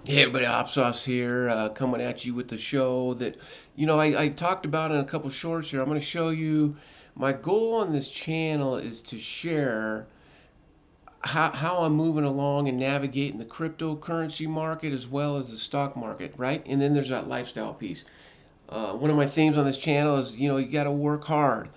Hey everybody, Hot Sauce here, coming at you with the show that, I talked about in a couple shorts here. I'm going to show you my goal on this channel is to share how I'm moving along and navigating the cryptocurrency market as well as the stock market, right? And then there's that lifestyle piece. One of my themes on this channel is, you got to work hard.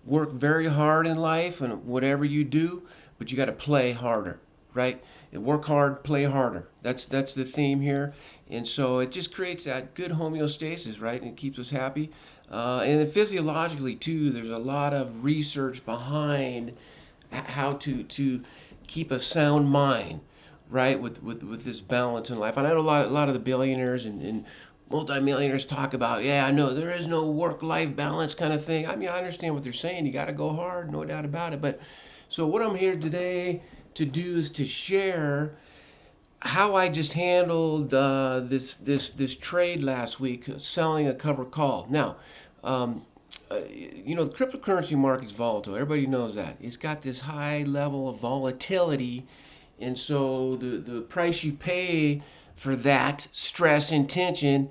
Work very hard in life and whatever you do, but you got to play harder, right? And work hard, play harder. That's the theme here, and so it just creates that good homeostasis, right? And it keeps us happy. And then physiologically too, there's a lot of research behind how to keep a sound mind, right? With this balance in life. And I know a lot of the billionaires and multimillionaires talk about, yeah, I know there is no work-life balance kind of thing. I mean, I understand what they're saying. You got to go hard, no doubt about it. But so what I'm here today to do is to share how I just handled this trade last week, selling a cover call. Now, the cryptocurrency market's volatile. Everybody knows that. It's got this high level of volatility, and so the price you pay for that stress and tension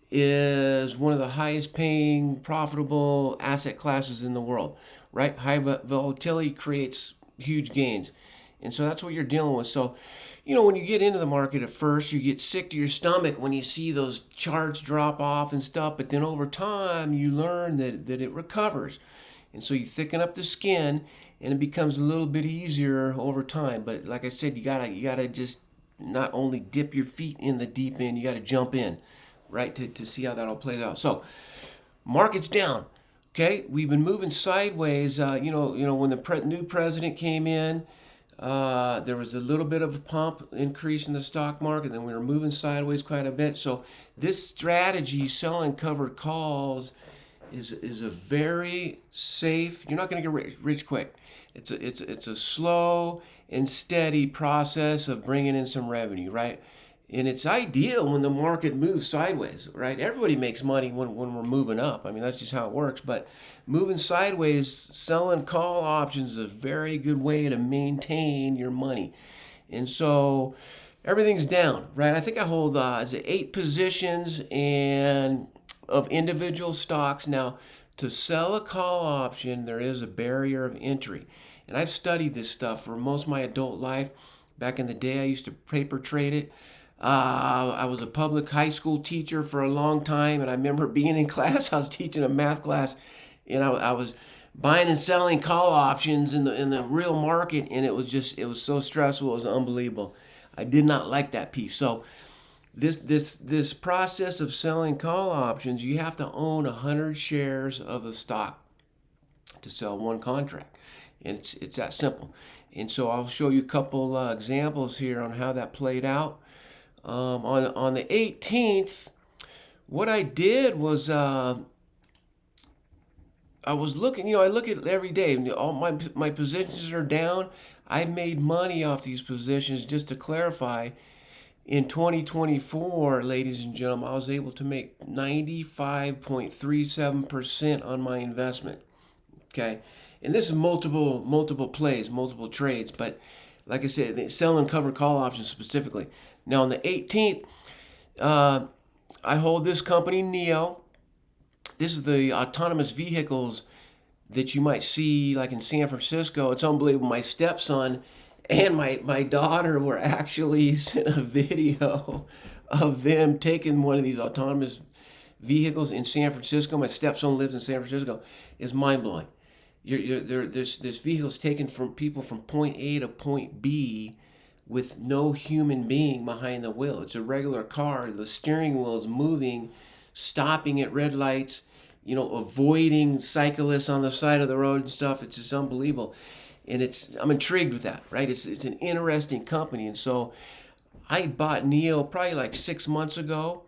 is one of the highest paying profitable asset classes in the world, right? High volatility creates huge gains. And so that's what you're dealing with. So, when you get into the market at first, you get sick to your stomach when you see those charts drop off and stuff. But then over time, you learn that it recovers. And so you thicken up the skin and it becomes a little bit easier over time. But like I said, you gotta just not only dip your feet in the deep end, you gotta jump in, right? To see how that all plays out. So market's down. Okay, we've been moving sideways. When the new president came in, there was a little bit of a pump increase in the stock market, then we were moving sideways quite a bit. So this strategy, selling covered calls, is a very safe. You're not going to get rich quick. It's a slow and steady process of bringing in some revenue, right? And it's ideal when the market moves sideways, right? Everybody makes money when we're moving up. I mean, that's just how it works. But moving sideways, selling call options is a very good way to maintain your money. And so everything's down, right? I think I hold is it 8 positions and of individual stocks. Now, to sell a call option, there is a barrier of entry. And I've studied this stuff for most of my adult life. Back in the day, I used to paper trade it. I was a public high school teacher for a long time, and I remember being in class. I was teaching a math class, and I was buying and selling call options in the real market, and it was so stressful. It was unbelievable. I did not like that piece. So this process of selling call options, you have to own 100 shares of a stock to sell one contract, and it's that simple. And so I'll show you a couple examples here on how that played out. On the 18th, what I did was I was looking. I look at it every day. All my positions are down. I made money off these positions. Just to clarify, in 2024, ladies and gentlemen, I was able to make 95.37% on my investment. Okay, and this is multiple plays, multiple trades, but like I said, selling covered call options specifically. Now on the 18th, I hold this company NIO. This is the autonomous vehicles that you might see like in San Francisco. It's unbelievable. My stepson and my daughter were actually sent a video of them taking one of these autonomous vehicles in San Francisco. My stepson lives in San Francisco. It's mind blowing. This vehicle is taken from people from point A to point B with no human being behind the wheel. It's a regular car. The steering wheel is moving, stopping at red lights, avoiding cyclists on the side of the road and stuff. It's just unbelievable. And I'm intrigued with that, right? It's an interesting company. And so I bought NIO probably like 6 months ago.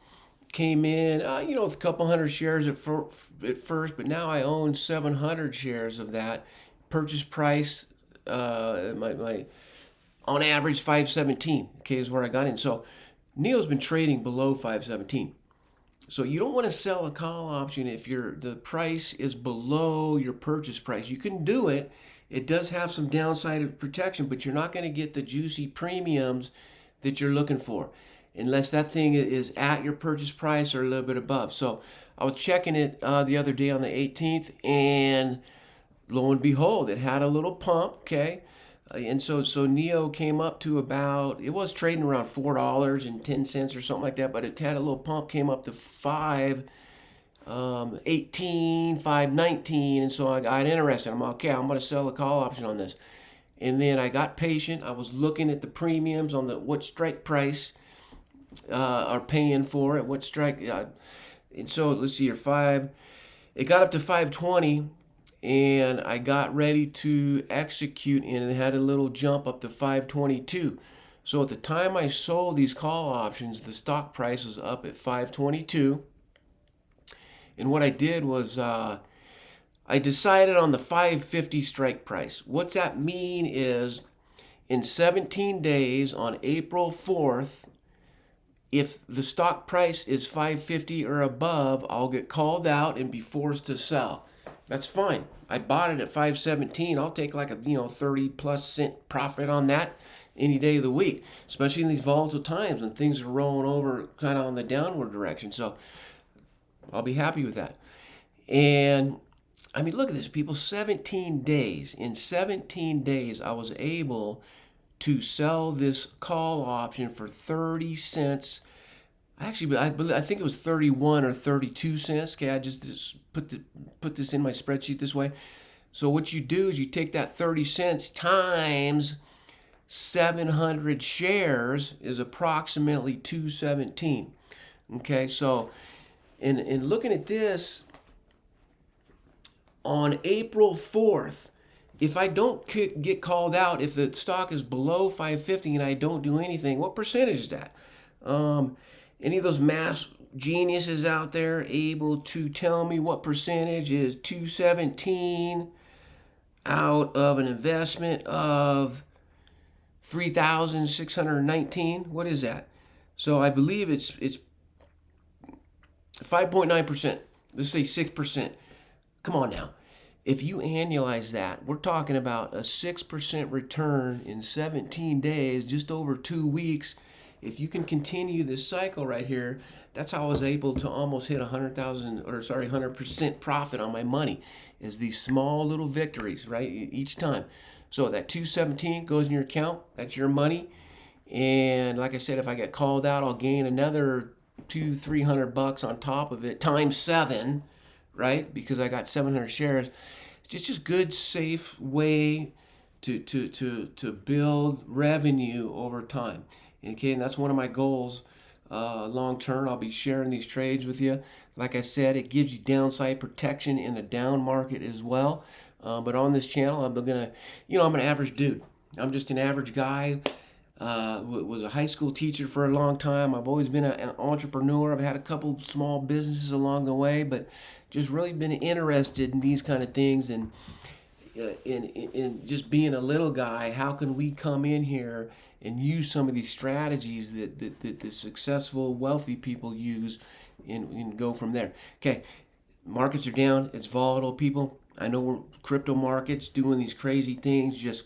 Came in, with a couple hundred shares at first, but now I own 700 shares of that. Purchase price, my on average 517. Okay, is where I got in. So NIO's been trading below 517. So you don't want to sell a call option if the price is below your purchase price. You can do it. It does have some downside protection, but you're not going to get the juicy premiums that you're looking for. unless that thing is at your purchase price or a little bit above. So I was checking it the other day on the 18th, and lo and behold, it had a little pump. Okay. And so Neo came up to about, it was trading around $4.10 or something like that, but it had a little pump, came up to 5.18, 5.19, and so I got interested. I'm like, okay, I'm going to sell a call option on this. And then I got patient. I was looking at the premiums on what strike price are paying for it, what strike. And so let's see here, it got up to 5.20, and I got ready to execute, and it had a little jump up to 5.22. So at the time I sold these call options, the stock price was up at 5.22. And what I did was I decided on the 5.50 strike price. What's that mean is in 17 days on April 4th, if the stock price is 5.50 or above, I'll get called out and be forced to sell. That's fine. I bought it at 5.17. I'll take like a 30 plus cent profit on that any day of the week, especially in these volatile times when things are rolling over kind of on the downward direction. So I'll be happy with that. And I mean, look at this, people. 17 days. In 17 days, I was able to sell this call option for 30 cents. Actually, I think it was 31 or 32 cents. Okay, I just put this in my spreadsheet this way. So what you do is you take that 30 cents times 700 shares is approximately 217. Okay, so in looking at this, on April 4th, if I don't get called out, if the stock is below 550 and I don't do anything, what percentage is that? Any of those math geniuses out there able to tell me what percentage is 217 out of an investment of 3,619? What is that? So I believe it's 5.9%. Let's say 6%. Come on now. If you annualize that, we're talking about a 6% return in 17 days, just over 2 weeks. If you can continue this cycle right here, that's how I was able to almost hit 100% profit on my money, is these small little victories, right, each time. So that 217 goes in your account, that's your money. And like I said, if I get called out, I'll gain another $200-300 on top of it, times 7, right? Because I got 700 shares. It's just good, safe way to build revenue over time. Okay, and that's one of my goals long term. I'll be sharing these trades with you. Like I said, it gives you downside protection in a down market as well. But on this channel, I'm an average dude. I'm just an average guy. Was a high school teacher for a long time. I've always been an entrepreneur. I've had a couple small businesses along the way, but just really been interested in these kind of things, and in just being a little guy. How can we come in here and use some of these strategies that the successful, wealthy people use, and go from there? Okay, markets are down. It's volatile, people. I know we're crypto markets doing these crazy things. Just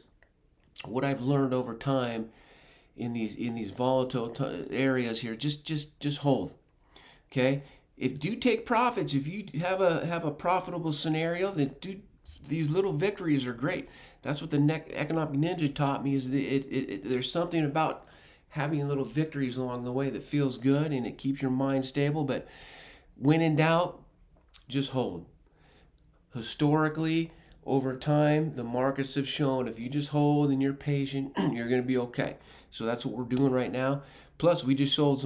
what I've learned over time in these volatile areas here, just hold. Okay, if you take profits, if you have a profitable scenario, then these little victories are great. That's what the Economic Ninja taught me, is there's something about having little victories along the way that feels good, and it keeps your mind stable. But when in doubt, just hold. Historically, over time, the markets have shown if you just hold and you're patient, you're going to be okay. So that's what we're doing right now. Plus, we just sold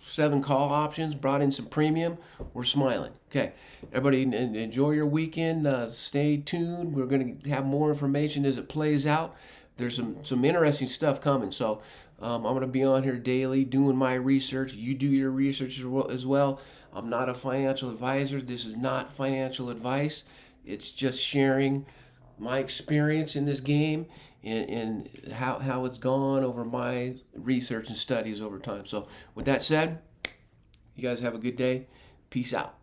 7 call options, brought in some premium. We're smiling. Okay, everybody, enjoy your weekend. Stay tuned. We're going to have more information as it plays out. There's some interesting stuff coming. So I'm going to be on here daily doing my research. You do your research as well. I'm not a financial advisor. This is not financial advice. It's just sharing my experience in this game, and how it's gone over my research and studies over time. So with that said, you guys have a good day. Peace out.